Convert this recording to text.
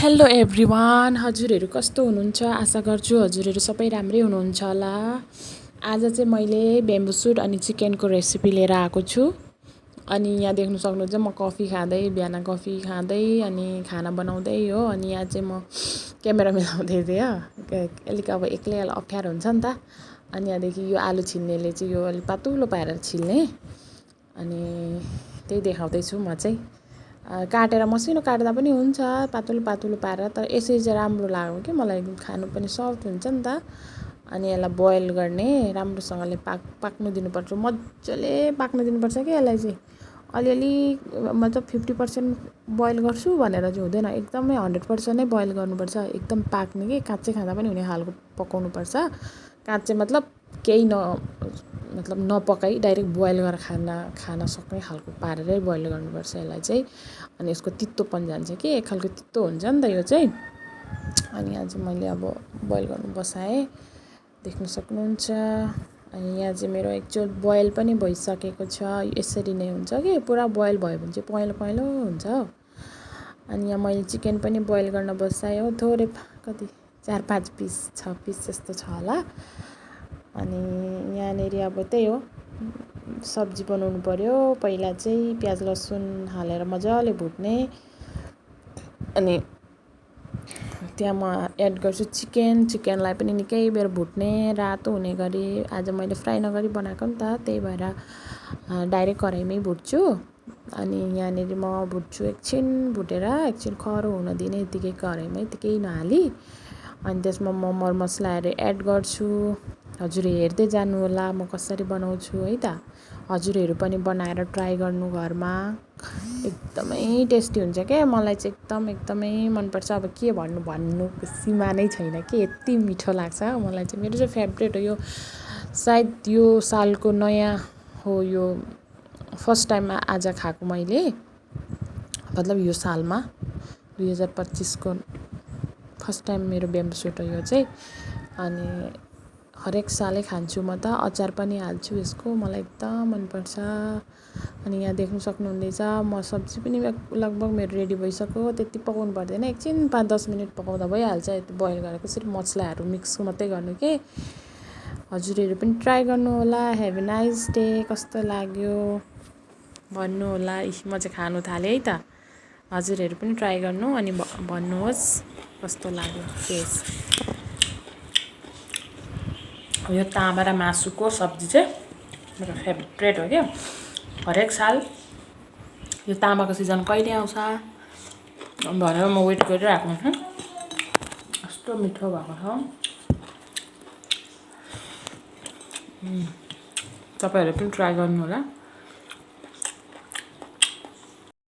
Hello everyone, हजुरहरू कस्तो हुनुहुन्छ? आशा गर्छु हजुरहरू सबै राम्रै हुनुहुन्छ होला। आज चाहिँ मैले बेम्बो सुट अनि चिकनको रेसिपी लिएर आएको छु। अनि यहाँ देख्न सक्नुहुन्छ म कफी खाँदै, बिहान कफी खाँदै अनि खाना बनाउँदै हो। अनि यहाँ चाहिँ म क्यामेरा मिलाउँदै थिएँ। अलिक अब एक्लै अप्ठ्यारो हुन्छ नि त। अनि यहाँदेखि यो आलु छिल्नेले चाहिँ यो अलिक पातलो पारेर छिल्ने अनि त्यही देखाउँदैछु म चाहिँ। काटेर मसिनो काट्दा पनि हुन्छ, पातलो पातलो पारेर, तर यसरी चाहिँ राम्रो लाग्यो कि मलाई, खानु पनि सफ्ट हुन्छ नि त। अनि यसलाई बोइल गर्ने, राम्रोसँगले पाक्नु दिनुपर्छ, मजाले पाक्नु दिनुपर्छ कि यसलाई चाहिँ। अलिअलि मतलब 50% बोइल गर्छु भनेर चाहिँ हुँदैन, एकदमै 100% नै बोइल गर्नुपर्छ, एकदम पाक्ने कि काँचै खाँदा पनि हुने खालको पकाउनुपर्छ। काँचै मतलब केही मतलब नपकाई डाइरेक्ट बोइल गरेर खान सक्ने खालको पारेरै बोइल गर्नुपर्छ यसलाई चाहिँ। अनि यसको तितोपन जान्छ कि, एक खालको तितो हुन्छ नि त यो चाहिँ। अनि यहाँ चाहिँ मैले अब बोइल गर्नु बसाएँ, देख्न सक्नुहुन्छ। अनि यहाँ चाहिँ मेरो एक्चुअल बोइल पनि भइसकेको छ। यसरी नै हुन्छ कि पुरा बोइल भयो भने चाहिँ पहेँलो पहेँलो हुन्छ। अनि यहाँ मैले चिकन पनि बोइल गर्न बसाएँ हो, थोरै कति 4-5 पिस 6 पिस जस्तो छ होला। अनि यहाँनिर अब त्यही हो, सब्जी बनाउनु पर्यो। पहिला चाहिँ प्याज लसुन हालेर मजाले भुट्ने, अनि त्यहाँ म एड गर्छु चिकनलाई पनि निकै बेर भुट्ने, रातो हुने गरी। आज मैले फ्राई नगरी बनाएको नि त, त्यही भएर डाइरेक्ट कराहीमै भुट्छु। अनि यहाँनिर म भुट्छु, एकछिन भुटेर एकछिन खरो हुन दिने, यतिकै कराहीमै केही नहाली। अनि त्यसमा म मरमसलाहरू एड गर्छु। हजुर हेर्दै जानु होला म कसरी बनाउँछु है त। हजुरहरू पनि बनाएर ट्राई गर्नु घरमा, एकदमै टेस्टी हुन्छ क्या। मलाई चाहिँ एकदमै मनपर्छ। अब के भन्नु सीमा नै छैन कि, यति मिठो लाग्छ मलाई चाहिँ। मेरो चाहिँ फेभरेट हो यो, सायद यो सालको नयाँ हो यो, फर्स्ट टाइममा आज खाएको मैले, मतलब यो सालमा 2025को फर्स्ट टाइम मेरो बेम्बो सुट हो यो चाहिँ। अनि हरेक सालै खान्छु म त, अचार पनि हाल्छु यसको, मलाई एकदम मनपर्छ। अनि यहाँ देख्नु सक्नुहुँदैछ म सब्जी पनि लगभग मेरो रेडी भइसक्यो। त्यति पकाउनु पर्दैन, एकछिन 5-10 मिनट पकाउँदा भइहाल्छ। यति बोइल गरेको यसरी मसलाहरू मिक्स मात्रै गर्नु के। हजुरहरू पनि ट्राई गर्नु होला। Have a nice day. कस्तो लाग्यो भन्नु होला। म चाहिँ खानु थालेँ है त, हजुरहरू पनि ट्राई गर्नु अनि भन्नुहोस् कस्तो लाग्यो टेस्ट। यो ताँबा र मासुको सब्जी चाहिँ मेरो फेभरेट हो क्या। हरेक साल यो ताँबाको सिजन कहिले आउँछ भनेर म वेट गरिरहेको हुन्छु। कस्तो मिठो भएको छ। तपाईँहरू पनि ट्राई गर्नु होला।